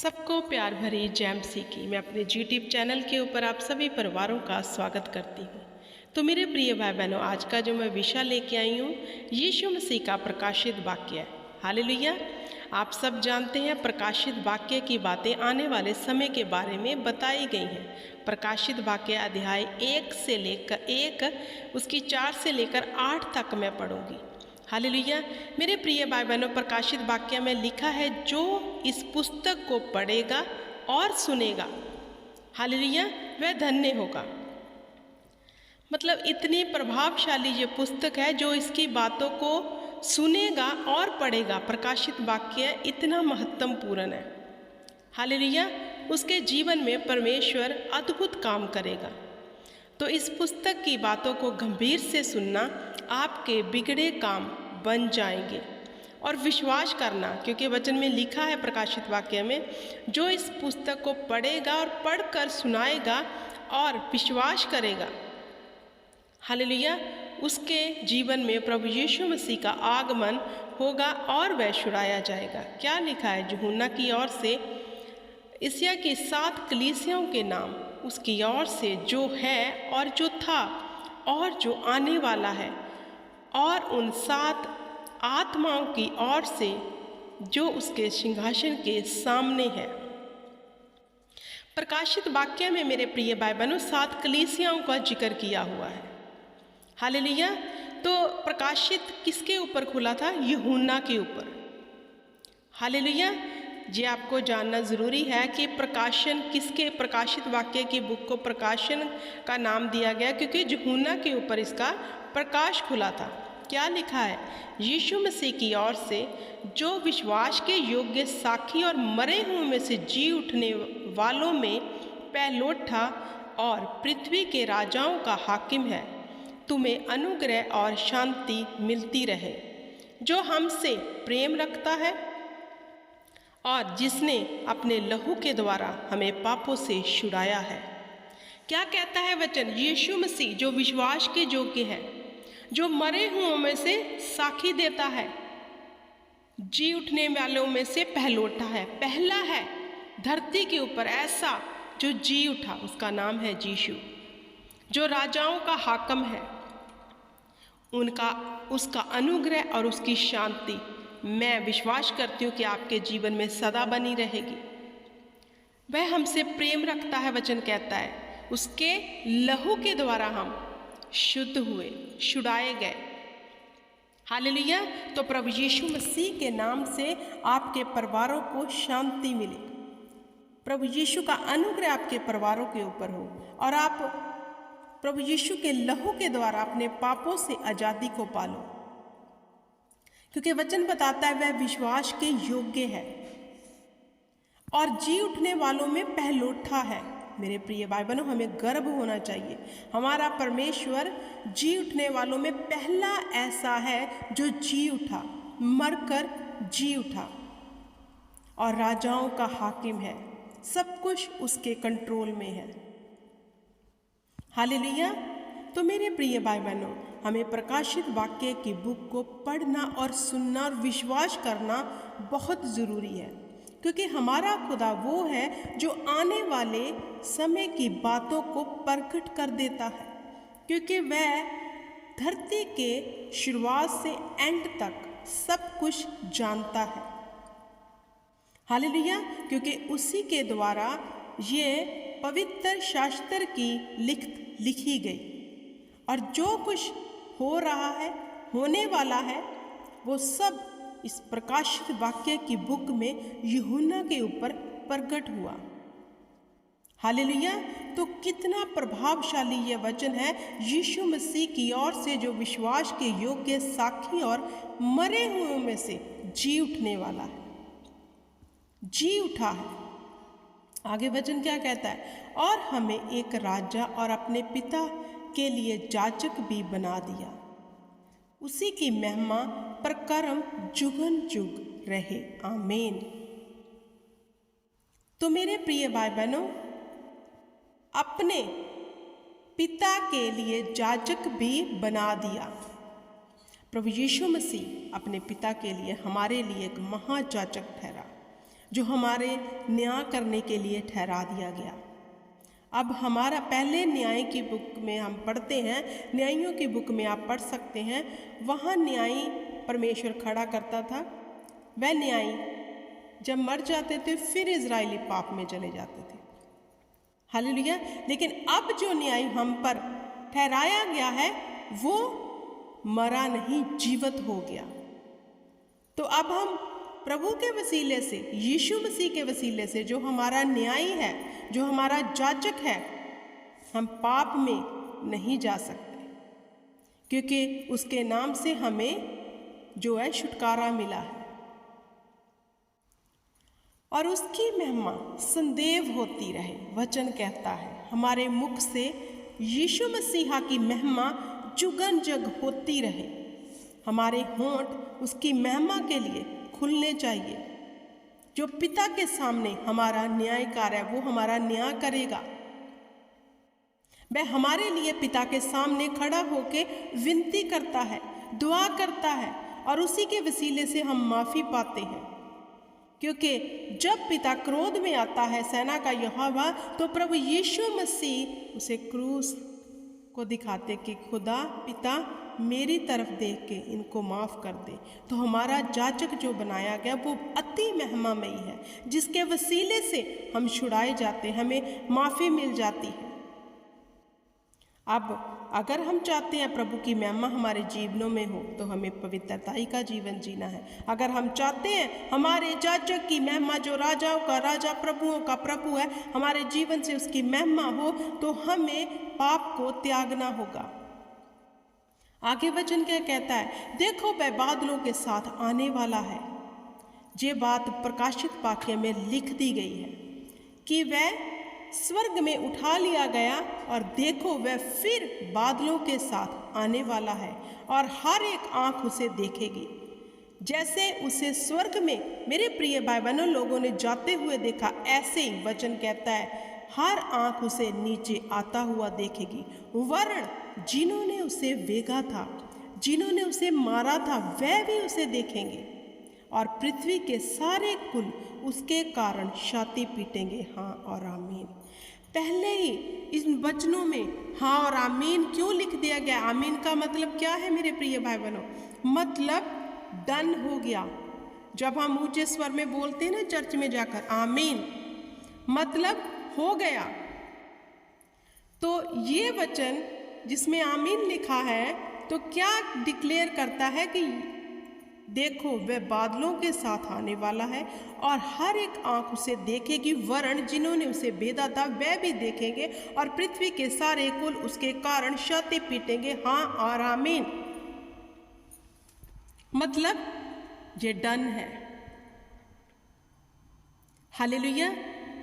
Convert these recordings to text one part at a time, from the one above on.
सबको प्यार भरी जय मसीह की मैं अपने यूट्यूब चैनल के ऊपर आप सभी परिवारों का स्वागत करती हूँ। तो मेरे प्रिय भाई बहनों, आज का जो मैं विषय लेके आई हूँ यीशु मसीह का प्रकाशित वाक्य है। हालेलुया। आप सब जानते हैं प्रकाशित वाक्य की बातें आने वाले समय के बारे में बताई गई हैं। प्रकाशित वाक्य अध्याय 1 से लेकर 1 उसकी 4 से लेकर 8 तक मैं पढ़ूंगी। हालेलुया। मेरे प्रिय भाई बहनों, प्रकाशित वाक्य में लिखा है जो इस पुस्तक को पढ़ेगा और सुनेगा, हालेलुया, वह धन्य होगा। मतलब इतनी प्रभावशाली ये पुस्तक है, जो इसकी बातों को सुनेगा और पढ़ेगा। प्रकाशित वाक्य इतना महत्वपूर्ण है। हालेलुया। उसके जीवन में परमेश्वर अद्भुत काम करेगा। तो इस पुस्तक की बातों को गंभीर से सुनना, आपके बिगड़े काम बन जाएंगे। और विश्वास करना, क्योंकि वचन में लिखा है प्रकाशित वाक्य में, जो इस पुस्तक को पढ़ेगा और पढ़कर सुनाएगा और विश्वास करेगा, हालेलुया, उसके जीवन में प्रभु यीशु मसीह का आगमन होगा और वह छुड़ाया जाएगा। क्या लिखा है यूहन्ना की ओर से, एशिया की 7 कलीसियाओं के नाम उसकी ओर से, जो है और जो था और जो आने वाला है, और उन 7 आत्माओं की ओर से जो उसके सिंहासन के सामने है। प्रकाशित वाक्य में मेरे प्रिय भाई बहनों 7 कलीसियाओं का जिक्र किया हुआ है। हालेलुया। तो प्रकाशित किसके ऊपर खुला था? यूहन्ना के ऊपर। हालेलुया। ये आपको जानना ज़रूरी है कि प्रकाशन किसके, प्रकाशित वाक्य की बुक को प्रकाशन का नाम दिया गया क्योंकि यूहन्ना के ऊपर इसका प्रकाश खुला था। क्या लिखा है? यीशु मसीह की ओर से, जो विश्वास के योग्य साक्षी और मरे हुए में से जी उठने वालों में पहलौठा और पृथ्वी के राजाओं का हाकिम है, तुम्हें अनुग्रह और शांति मिलती रहे, जो हमसे प्रेम रखता है और जिसने अपने लहू के द्वारा हमें पापों से छुड़ाया है। क्या कहता है वचन? यीशु मसीह जो विश्वास के योग्य है, जो मरे हुओं में से साक्षी देता है, जी उठने वालों में से पहलौठा है, पहला है धरती के ऊपर ऐसा जो जी उठा, उसका नाम है यीशु। जो राजाओं का हाकिम है, उसका अनुग्रह और उसकी शांति मैं विश्वास करती हूँ कि आपके जीवन में सदा बनी रहेगी। वह हमसे प्रेम रखता है, वचन कहता है, उसके लहू के द्वारा हम शुद्ध हुए, छुड़ाए गए। हालेलुया। तो प्रभु यीशु मसीह के नाम से आपके परिवारों को शांति मिले। प्रभु यीशु का अनुग्रह आपके परिवारों के ऊपर हो और आप प्रभु यीशु के लहू के द्वारा अपने पापों से आज़ादी को पालो, क्योंकि वचन बताता है वह विश्वास के योग्य है और जी उठने वालों में पहलौठा है। मेरे प्रिय भाई बहनों, हमें गर्व होना चाहिए। हमारा परमेश्वर जी उठने वालों में पहला ऐसा है जो जी उठा, मरकर जी उठा, और राजाओं का हाकिम है, सब कुछ उसके कंट्रोल में है। हालेलुया। तो मेरे प्रिय भाई बहनों, हमें प्रकाशित वाक्य की बुक को पढ़ना और सुनना और विश्वास करना बहुत ज़रूरी है, क्योंकि हमारा खुदा वो है जो आने वाले समय की बातों को प्रकट कर देता है, क्योंकि वह धरती के शुरुआत से एंड तक सब कुछ जानता है। हालेलुया। क्योंकि उसी के द्वारा ये पवित्र शास्त्र की लिखी गई, और जो कुछ हो रहा है, होने वाला है, वो सब इस प्रकाशित वाक्य की बुक में यूहन्ना के ऊपर प्रकट हुआ। हालेलुया। तो कितना प्रभावशाली यह वचन है, यीशु मसीह की ओर से जो विश्वास के योग्य साक्षी और मरे हुए में से जी उठने वाला है, जी उठा है। आगे वचन क्या कहता है? और हमें एक राजा और अपने पिता के लिए जाजक भी बना दिया, उसी की महिमा प्रकर्म जुगन जुग रहे, आमीन। तो मेरे प्रिय भाई बहनों, अपने पिता के लिए जाजक भी बना दिया। प्रभु यीशु मसीह अपने पिता के लिए, हमारे लिए एक महाजाजक ठहरा, जो हमारे न्याय करने के लिए ठहरा दिया गया। अब हमारा पहले न्याय की बुक में हम पढ़ते हैं, न्यायियों की बुक में आप पढ़ सकते हैं, वहाँ न्यायी परमेश्वर खड़ा करता था। वह न्यायी जब मर जाते थे फिर इजरायली पाप में चले जाते थे। हालेलुया। लेकिन अब जो न्याय हम पर ठहराया गया है वो मरा नहीं, जीवित हो गया। तो अब हम प्रभु के वसीले से, यीशु मसीह के वसीले से, जो हमारा न्यायी है, जो हमारा जाचक है, हम पाप में नहीं जा सकते, क्योंकि उसके नाम से हमें जो है छुटकारा मिला है। और उसकी महिमा संदेव होती रहे, वचन कहता है हमारे मुख से यीशु मसीहा की महिमा जुगन जग होती रहे। हमारे होंठ उसकी महिमा के लिए खुलने चाहिए। जो पिता के सामने हमारा न्याय कार्य है वो हमारा न्याय करेगा। वह हमारे लिए पिता के सामने खड़ा होके विनती करता है, दुआ करता है, और उसी के वसीले से हम माफ़ी पाते हैं। क्योंकि जब पिता क्रोध में आता है, सेना का यहोवा, तो प्रभु यीशु मसीह उसे क्रूस को दिखाते कि खुदा पिता मेरी तरफ देख के इनको माफ़ कर दे। तो हमारा जाचक जो बनाया गया वो अति महिमामयी है, जिसके वसीले से हम छुड़ाए जाते, हमें माफ़ी मिल जाती है। अब अगर हम चाहते हैं प्रभु की महिमा हमारे जीवनों में हो तो हमें पवित्रताई का जीवन जीना है। अगर हम चाहते हैं हमारे जाचक की महिमा, जो राजाओं का राजा, प्रभुओं का प्रभु है, हमारे जीवन से उसकी महिमा हो, तो हमें पाप को त्यागना होगा। आगे वचन क्या कहता है? देखो वह बादलों के साथ आने वाला है। ये बात प्रकाशित वाक्य में लिख दी गई है कि वह स्वर्ग में उठा लिया गया, और देखो वह फिर बादलों के साथ आने वाला है, और हर एक आंख उसे देखेगी जैसे उसे स्वर्ग में, मेरे प्रिय भाई बहनों, लोगों ने जाते हुए देखा, ऐसे ही वचन कहता है हर आंख उसे नीचे आता हुआ देखेगी। वर्ण जिन्होंने उसे वेगा था, जिन्होंने उसे मारा था, वह भी उसे देखेंगे, और पृथ्वी के सारे कुल उसके कारण छाती पीटेंगे। हाँ और आमीन। पहले ही इन वचनों में हाँ और आमीन क्यों लिख दिया गया? आमीन का मतलब क्या है मेरे प्रिय भाई बहनों? मतलब डन हो गया। जब हम ऊंचे स्वर में बोलते हैं ना चर्च में जाकर आमीन, मतलब हो गया। तो ये वचन जिसमें आमीन लिखा है तो क्या डिक्लेयर करता है कि देखो वह बादलों के साथ आने वाला है, और हर एक आंख उसे देखेगी। वर्ण जिन्होंने उसे भेदा था वह भी देखेंगे, और पृथ्वी के सारे कुल उसके कारण छाती पीटेंगे। हाँ और आमीन। मतलब ये डन है। हालेलुया।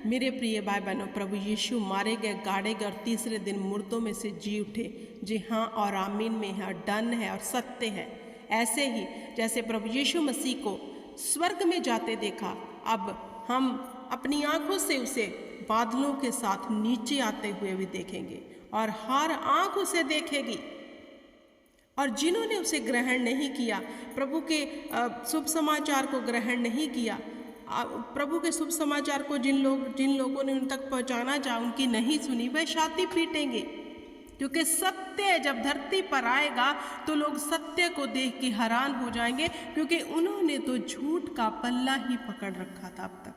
मेरे प्रिय भाई बहनों, प्रभु यीशु मारे गए, गाड़े गए, और तीसरे दिन मुर्दों में से जी उठे। जी हाँ और आमीन में है, डन है और सत्य है। ऐसे ही जैसे प्रभु यीशु मसीह को स्वर्ग में जाते देखा, अब हम अपनी आंखों से उसे बादलों के साथ नीचे आते हुए भी देखेंगे, और हर आंख उसे देखेगी। और जिन्होंने उसे ग्रहण नहीं किया, प्रभु के शुभ समाचार को ग्रहण नहीं किया, प्रभु के शुभ समाचार को जिन लोगों ने उन तक पहुंचाना चाहा, उनकी नहीं सुनी, वह छाती पीटेंगे। क्योंकि सत्य जब धरती पर आएगा तो लोग सत्य को देख के हैरान हो जाएंगे, क्योंकि उन्होंने तो झूठ का पल्ला ही पकड़ रखा था अब तक।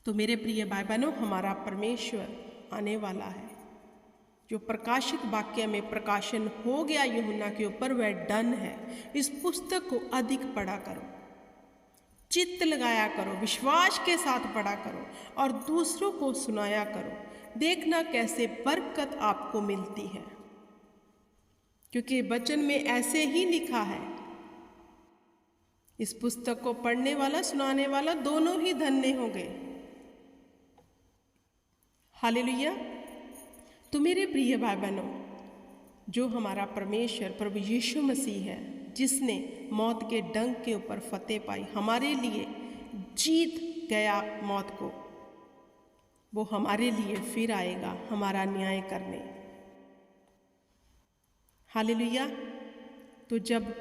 तो मेरे प्रिय भाई बहनों, हमारा परमेश्वर आने वाला है। जो प्रकाशित वाक्य में प्रकाशन हो गया यूहन्ना के ऊपर, वह डन है। इस पुस्तक को अधिक पढ़ा करो, चित्त लगाया करो, विश्वास के साथ पढ़ा करो, और दूसरों को सुनाया करो। देखना कैसे बरकत आपको मिलती है, क्योंकि वचन में ऐसे ही लिखा है। इस पुस्तक को पढ़ने वाला, सुनाने वाला दोनों ही धन्य होंगे। हालेलुया। तो मेरे प्रिय भाई बहनों, जो हमारा परमेश्वर प्रभु यीशु मसीह है, जिसने मौत के डंक के ऊपर फतेह पाई, हमारे लिए जीत गया मौत को, वो हमारे लिए फिर आएगा हमारा न्याय करने। हालेलुया। तो जब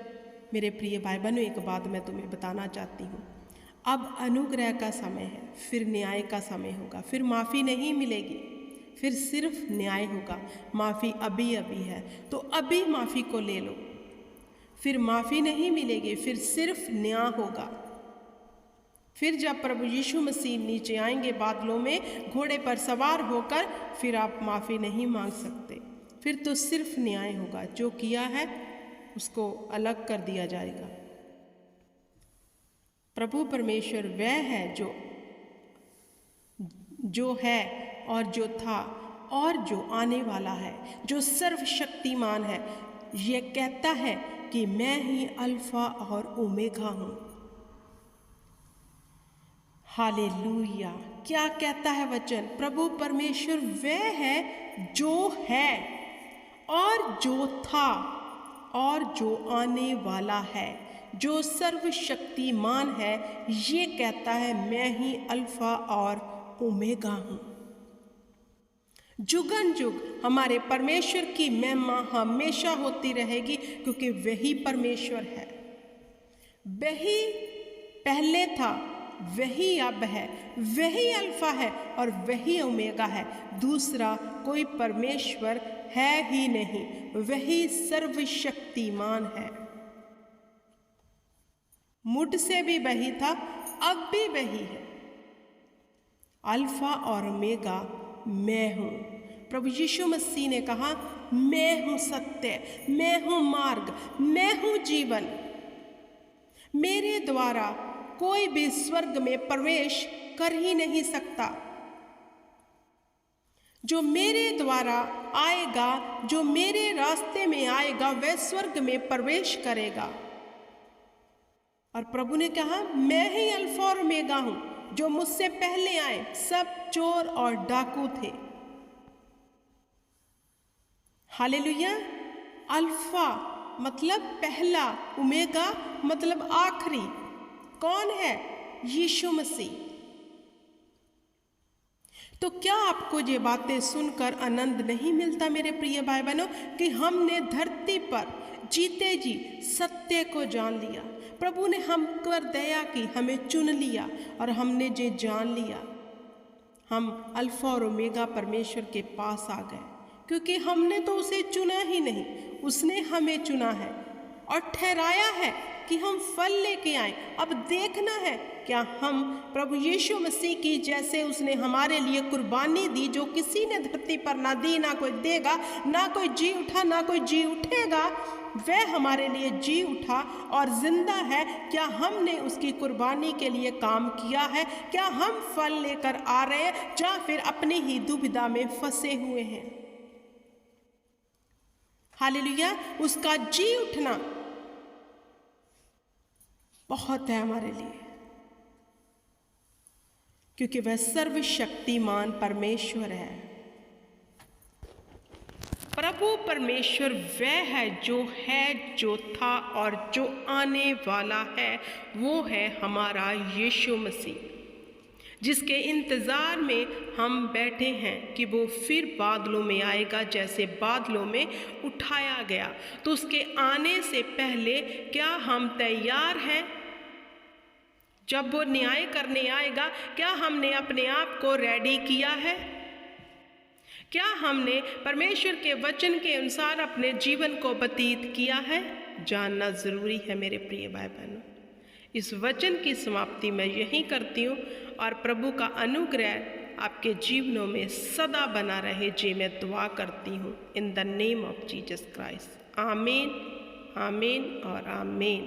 मेरे प्रिय भाई बहनों, एक बात मैं तुम्हें बताना चाहती हूँ, अब अनुग्रह का समय है, फिर न्याय का समय होगा, फिर माफ़ी नहीं मिलेगी, फिर सिर्फ न्याय होगा। माफ़ी अभी अभी है तो अभी माफ़ी को ले लो, फिर माफ़ी नहीं मिलेगी, फिर सिर्फ न्याय होगा। फिर जब प्रभु यीशु मसीह नीचे आएंगे बादलों में घोड़े पर सवार होकर, फिर आप माफ़ी नहीं मांग सकते, फिर तो सिर्फ न्याय होगा। जो किया है उसको अलग कर दिया जाएगा। प्रभु परमेश्वर वह है जो है और जो था और जो आने वाला है, जो सर्वशक्तिमान है। ये कहता है कि मैं ही अल्फा और ओमेगा हूँ। हालेलुया! क्या कहता है वचन? प्रभु परमेश्वर वह है जो है और जो था और जो आने वाला है, जो सर्वशक्तिमान है। ये कहता है मैं ही अल्फा और ओमेगा हूँ। जुगन जुग हमारे परमेश्वर की महिमा हमेशा होती रहेगी, क्योंकि वही परमेश्वर है। वही पहले था, वही अब है, वही अल्फा है और वही ओमेगा है। दूसरा कोई परमेश्वर है ही नहीं। वही सर्वशक्तिमान है। मुझ से भी वही था, अब भी वही है। अल्फा और ओमेगा मैं हूँ। प्रभु यीशु मसीह ने कहा मैं हूँ सत्य, मैं हूँ मार्ग, मैं हूँ जीवन। मेरे द्वारा कोई भी स्वर्ग में प्रवेश कर ही नहीं सकता। जो मेरे द्वारा आएगा, जो मेरे रास्ते में आएगा, वह स्वर्ग में प्रवेश करेगा। और प्रभु ने कहा मैं ही अल्फा और ओमेगा हूं। जो मुझसे पहले आए सब चोर और डाकू थे। हालेलुया! अल्फा मतलब पहला, ओमेगा मतलब आखिरी। कौन है? यीशु मसीह। तो क्या आपको ये बातें सुनकर आनंद नहीं मिलता मेरे प्रिय भाई बहनों, कि हमने धरती पर जीते जी सत्य को जान लिया। प्रभु ने हम पर दया की, हमें चुन लिया और हमने ये जान लिया। हम अल्फा और ओमेगा परमेश्वर के पास आ गए, क्योंकि हमने तो उसे चुना ही नहीं, उसने हमें चुना है और ठहराया है कि हम फल लेके आए। अब देखना है क्या हम प्रभु यीशु मसीह की जैसे उसने हमारे लिए कुर्बानी दी, जो किसी ने धरती पर ना दी, ना कोई देगा, ना कोई जी उठा, ना कोई जी उठेगा। वह हमारे लिए जी उठा और जिंदा है। क्या हमने उसकी कुर्बानी के लिए काम किया है? क्या हम फल लेकर आ रहे हैं या फिर अपनी ही दुविधा में फंसे हुए हैं? हालेलुया! उसका जी उठना बहुत है हमारे लिए, क्योंकि वह सर्वशक्तिमान परमेश्वर है। प्रभु परमेश्वर वह है जो था और जो आने वाला है। वो है हमारा यीशु मसीह, जिसके इंतज़ार में हम बैठे हैं कि वो फिर बादलों में आएगा, जैसे बादलों में उठाया गया। तो उसके आने से पहले क्या हम तैयार हैं? जब वो न्याय करने आएगा, क्या हमने अपने आप को रेडी किया है? क्या हमने परमेश्वर के वचन के अनुसार अपने जीवन को व्यतीत किया है? जानना ज़रूरी है मेरे प्रिय भाई बहनों। इस वचन की समाप्ति मैं यहीं करती हूँ और प्रभु का अनुग्रह आपके जीवनों में सदा बना रहे, जी मैं दुआ करती हूँ in the name of Jesus Christ. आमीन, आमीन और आमीन।